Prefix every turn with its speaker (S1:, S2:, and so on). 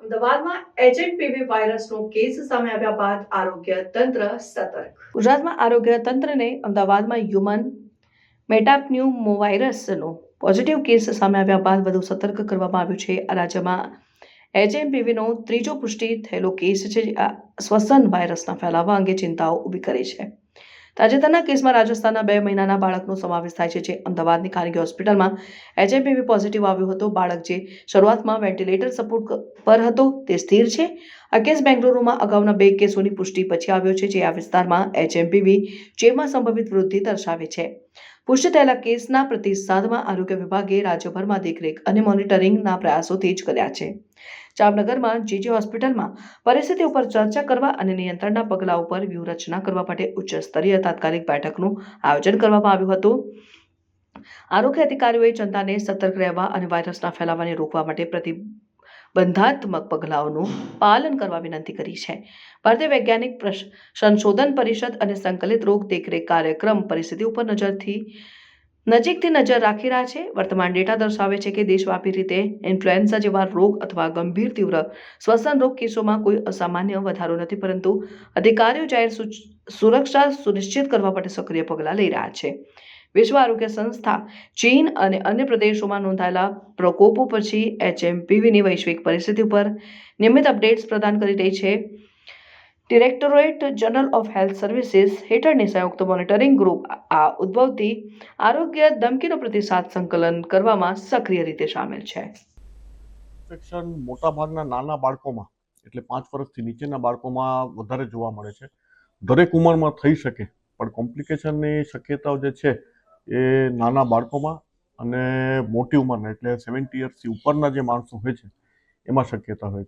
S1: અમદાવાદમાં એચએમપીવી વાયરસનો કેસ સામે આવ્યા બાદ આરોગ્ય તંત્ર સતર્ક. ગુજરાતમાં આરોગ્ય તંત્રને અમદાવાદમાં હ્યુમન મેટાપ્ન્યુમોવાયરસનો પોઝિટિવ કેસ સામે આવ્યા બાદ વધુ સતર્ક કરવામાં આવ્યું છે. આ રાજ્યમાં એચએમપીવીનો ત્રીજો પુષ્ટિ થયેલો કેસ છે, જે શ્વસન વાયરસના ફેલાવા અંગે ચિંતાઓ ઊભી કરી છે. તાજેતરના કેસમાં રાજસ્થાનના 2 મહિનાના બાળકનો સમાવેશ થાય છે, જે અમદાવાદની ખાનગી હોસ્પિટલમાં એચએમપીવી પોઝિટિવ આવ્યો હતો. બાળક જે શરૂઆતમાં વેન્ટિલેટર સપોર્ટ પર હતો તે સ્થિર છે. આ કેસ બેંગલુરુમાં અગાઉના 2 કેસોની પુષ્ટિ પછી આવ્યો છે, જે આ વિસ્તારમાં એચએમપીવી ચેપમાં સંભવિત વૃદ્ધિ દર્શાવે છે. પુષ્ટિ થયેલા કેસના પ્રતિસાદમાં આરોગ્ય વિભાગે રાજ્યભરમાં દેખરેખ અને મોનિટરિંગના પ્રયાસો તેજ કર્યા છે. જામનગરમાં જીજી હોસ્પિટલમાં પરિસ્થિતિ ઉપર ચર્ચા કરવા અને નિયંત્રણના પગલાં ઉપર વ્યૂહરચના કરવા માટે ઉચ્ચ સ્તરીય તાત્કાલિક બેઠકનું આયોજન કરવામાં આવ્યું હતું. આરોગ્ય અધિકારીઓએ જનતાને સતર્ક રહેવા અને વાયરસના ફેલાવાને રોકવા માટે પ્રતિબંધાત્મક પગલાઓનું પાલન કરવા વિનંતી કરી છે. ભારતીય વૈજ્ઞાનિક સંશોધન પરિષદ અને સંકલિત રોગ દેખરેખ કાર્યક્રમ પરિસ્થિતિ ઉપર નજીકથી નજર રાખી રહ્યા છે. વર્તમાન ડેટા દર્શાવે છે કે દેશવ્યાપી રીતે ઇન્ફ્લુએન્ઝા જેવા રોગ અથવા ગંભીર તીવ્ર શ્વસન રોગ કેસોમાં કોઈ અસામાન્ય વધારો નથી, પરંતુ અધિકારીઓ જાહેર સુરક્ષા સુનિશ્ચિત કરવા માટે સક્રિય પગલાં લઈ રહ્યા છે. વિશ્વ આરોગ્ય સંસ્થા ચીન અને અન્ય પ્રદેશોમાં નોંધાયેલા પ્રકોપો પછી એચએમપીવીની વૈશ્વિક પરિસ્થિતિ પર નિયમિત અપડેટ્સ પ્રદાન કરી રહી છે. Directorate general of health services હેઠળની સંયુક્ત મોનિટરિંગ ગ્રુપ આ ઉદ્ભવતી આરોગ્ય ધમકીનો પ્રતિસાદ સંકલન કરવામાં સક્રિય રીતે સામેલ છે.
S2: ઇન્ફેક્શન મોટાભાગના નાના બાળકોમાં, એટલે 5 વર્ષથી નીચેના બાળકોમાં વધારે જોવા મળે છે. દરેક ઉંમરમાં થઈ શકે, પણ કોમ્પ્લિકેશનની શક્યતાઓ જે છે એ નાના બાળકોમાં અને મોટી ઉંમરના એટલે 70 યર્સથી ઉપરના જે માણસો હોય છે એમાં શક્યતા હોય છે.